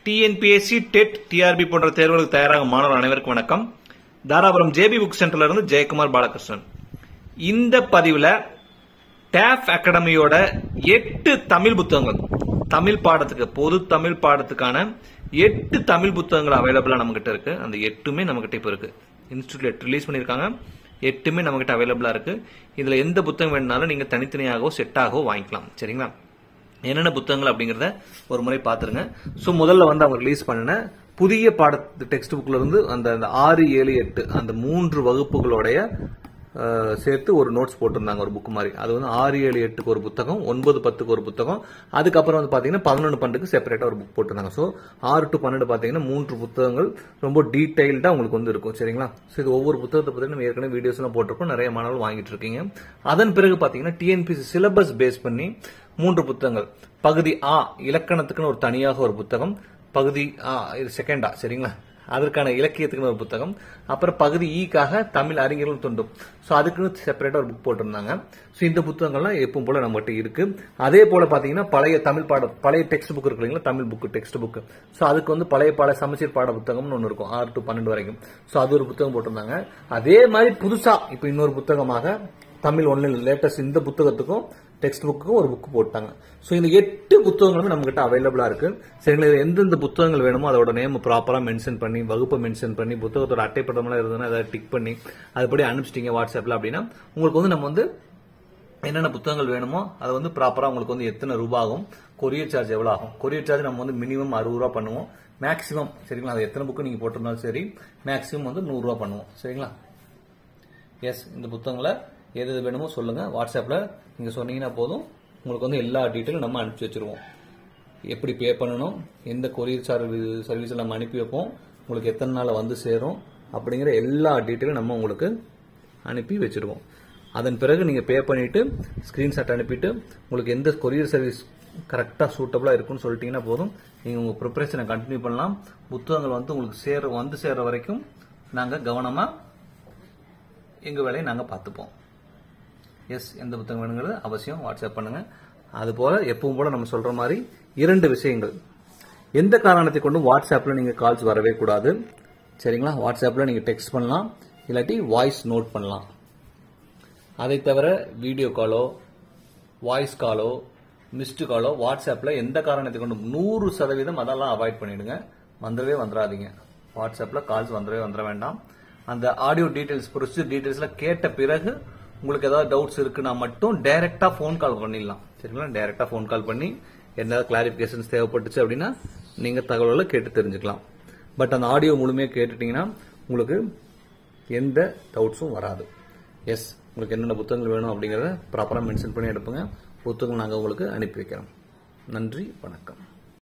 TNPSC dead TRP போன்ற தேர்வுகளுக்கு தயாராக மாணவர் அனைவருக்கும் வணக்கம். தாராபுரம் ஜேபி புக் சென்டர்ல இருந்து ஜெயக்குமார் பாலகிருஷ்ணன். இந்த பதிவுல டேஃப் அகாடமியோட 8 தமிழ் புத்தகங்கள், தமிழ் பாடத்துக்கு, பொது தமிழ் பாடத்துக்கான 8 தமிழ் புத்தகங்கள் அவைலபிளா நம்ம கிட்ட இருக்கு. அந்த 8மே நம்ம கிட்ட இப்ப இருக்கு. இன்ஸ்டிடியூட்ல ரிலீஸ் பண்ணிருக்காங்க. 8மே நம்ம கிட்ட அவைலபிளா இருக்கு. இதுல எந்த புத்தகம் வேணும்னாலும் நீங்க தனித்தனியாகவோ செட்டாகவோ வாங்கிக்கலாம். சரிங்களா? என்னென்ன புத்தகங்கள் அப்படிங்கறத ஒரு முறை பாத்துருங்க. சோ முதல்ல வந்து அவங்க ரிலீஸ் பண்ண புதிய பாட டெக்ஸ்ட் புக்ல இருந்து அந்த 6, 7, 8 அந்த 3 வகுப்புகளோடைய சேர்த்து ஒரு நோட்ஸ் போட்டிருந்தாங்க, ஒரு புக் மாதிரி. அது வந்து 6, 7, 8க்கு ஒரு புத்தகம், 9, 10க்கு ஒரு புத்தகம். அதுக்கப்புறம் வந்து பாத்தீங்கன்னா 11, 12க்கு செப்பரேட்டா ஒரு புக் போட்டிருந்தாங்க. சோ 6 to 12 பாத்தீங்கன்னா 3 புத்தகங்கள் ரொம்ப டீடைல்டா உங்களுக்கு வந்து இருக்கும். சரிங்களா? சோ இது ஒவ்வொரு புத்தகத்தை பத்தி நம்ம ஏற்கனவே வீடியோஸ் எல்லாம் போட்டிருக்கோம். நிறைய மாணவர்கள் வாங்கிட்டு இருக்கீங்க. அதன் பிறகு பாத்தீங்கன்னா டிஎன்பிஎஸ்சி சிலபஸ் பேஸ் பண்ணி 3 புத்தகங்கள். பகுதி ஆ இலக்கணத்துக்குன்னு ஒரு தனியாக ஒரு புத்தகம், பகுதி ஆ இது செகண்டா, சரிங்களா, அதற்கான இலக்கியத்துக்குன்னு ஒரு புத்தகம், அப்புறம் பகுதி ஈக்காக தமிழ் அறிஞர்களும் தொண்டும். சோ அதுக்குன்னு செப்பரேட்டா ஒரு புக் போட்டிருந்தாங்க. சோ இந்த புத்தகங்கள்லாம் எப்பவும் போல நம்மகிட்ட இருக்கு. அதே போல பாத்தீங்கன்னா பழைய தமிழ் பாடம், பழைய டெக்ஸ்ட் புக் இருக்கு இல்லைங்களா, Tamil book text book. So அதுக்கு வந்து பழைய பாட சமச்சீர் பாட புத்தகம்னு ஒன்னு இருக்கும், 6 to 12 வரைக்கும். சோ அது ஒரு புத்தகம் போட்டிருந்தாங்க. அதே மாதிரி புதுசா இப்ப இன்னொரு புத்தகமாக தமிழ் ஒன்லைன் லேட்டஸ்ட் இந்த புத்தகத்துக்கும் டெக்ஸ்ட் புக்கும் ஒரு புக் போட்டாங்க. சோ இந்த 8 புத்தகங்களும் நம்ம கிட்ட அவைலபிளா இருக்கு. சரிங்களா? எந்தெந்த புத்தகங்கள் வேணுமோ அதோட நேம் ப்ராப்பரா மென்ஷன் பண்ணி, வகுப்பை மென்ஷன் பண்ணி, புத்தகத்தோட அட்டைப்படமெல்லாம் இருந்ததுன்னா அதை டிக் பண்ணி அதுபடி அனுப்பிச்சிட்டீங்க வாட்ஸ்அப்ல அப்படின்னா உங்களுக்கு வந்து நம்ம வந்து என்னென்ன புத்தகங்கள் வேணுமோ அதை வந்து ப்ராப்பரா உங்களுக்கு வந்து எத்தனை ரூபாய் ஆகும், கொரியர் சார்ஜ் எவ்வளவு ஆகும். கொரியர் சார்ஜ் நம்ம வந்து மினிமம் 60 ரூபாய் பண்ணுவோம், மேக்ஸிமம், சரிங்களா, அது எத்தனை புக்கு நீங்க போட்டிருந்தாலும் சரி, மேக்ஸிமம் வந்து 100 ரூபாய் பண்ணுவோம். சரிங்களா? எஸ், இந்த புத்தகங்களை எது வேணுமோ சொல்லுங்க. வாட்ஸ்அப்ல நீங்க சொன்னீங்கன்னா போதும், உங்களுக்கு வந்து எல்லா டீட்டெயிலும் நம்ம அனுப்பிச்சு வச்சிருவோம். எப்படி பே பண்ணணும், எந்த கொரியர் சர்வீஸ் நம்ம அனுப்பி வைப்போம், உங்களுக்கு எத்தனை நாள் வந்து சேரும் அப்படிங்கிற எல்லா டீட்டெயிலும் நம்ம உங்களுக்கு அனுப்பி வச்சிருவோம். அதன் பிறகு நீங்க பே பண்ணிட்டு ஸ்கிரீன்ஷாட் அனுப்பிட்டு உங்களுக்கு எந்த கொரியர் சர்வீஸ் கரெக்டா சூட்டபிளா இருக்குன்னு சொல்லிட்டீங்கன்னா போதும், நீங்க உங்க ப்ரிப்பரேஷனை கண்டினியூ பண்ணலாம். புத்தகங்கள் வந்து உங்களுக்கு வந்து சேர்ற வரைக்கும் நாங்க கவனமா எங்க வேலையை நாங்க பார்த்துப்போம். எஸ், எந்த புத்தகம் வேணுங்கிறது அவசியம் வாட்ஸ்அப் பண்ணுங்க. அது போல எப்பவும் போல நம்ம சொல்ற மாதிரி 2 விஷயங்கள். எந்த காரணத்தை கொண்டும் வாட்ஸ்அப்ல நீங்க கால்ஸ் வரவே கூடாது. சரிங்களா? வாட்ஸ்அப்ல நீங்க டெக்ஸ்ட் பண்ணலாம், இல்லாட்டி வாய்ஸ் நோட் பண்ணலாம். அதை தவிர வீடியோ காலோ, வாய்ஸ் காலோ, மிஸ்டு காலோ வாட்ஸ்அப்ல எந்த காரணத்தை கொண்டும் 100% அதெல்லாம் அவாய்ட் பண்ணிடுங்க. வந்துடவே வந்துடாதீங்க. வாட்ஸ்அப்ல கால்ஸ் வந்துட வேண்டாம். அந்த ஆடியோ டீடைல்ஸ், ப்ரொசீஜர் டீடைல்ஸ்ல கேட்ட பிறகு உங்களுக்கு ஏதாவது டவுட்ஸ் இருக்குன்னா மட்டும் டைரக்டா போன் கால் பண்ணிடலாம். சரிங்களா? டைரக்டா போன் கால் பண்ணி ஏதாவது கிளாரிபிகேஷன்ஸ் தேவைப்பட்டுச்சு அப்படின்னா நீங்க தகவல்களை கேட்டு தெரிஞ்சுக்கலாம். பட் அந்த ஆடியோ முழுமையா கேட்டுட்டீங்கன்னா உங்களுக்கு எந்த டவுட்ஸும் வராது. எஸ், உங்களுக்கு என்னென்ன புத்தகங்கள் வேணும் அப்படிங்கறத ப்ராப்பரா மென்ஷன் பண்ணி எடுப்புங்க. புத்தகம் நாங்க உங்களுக்கு அனுப்பி வைக்கிறோம். நன்றி, வணக்கம்.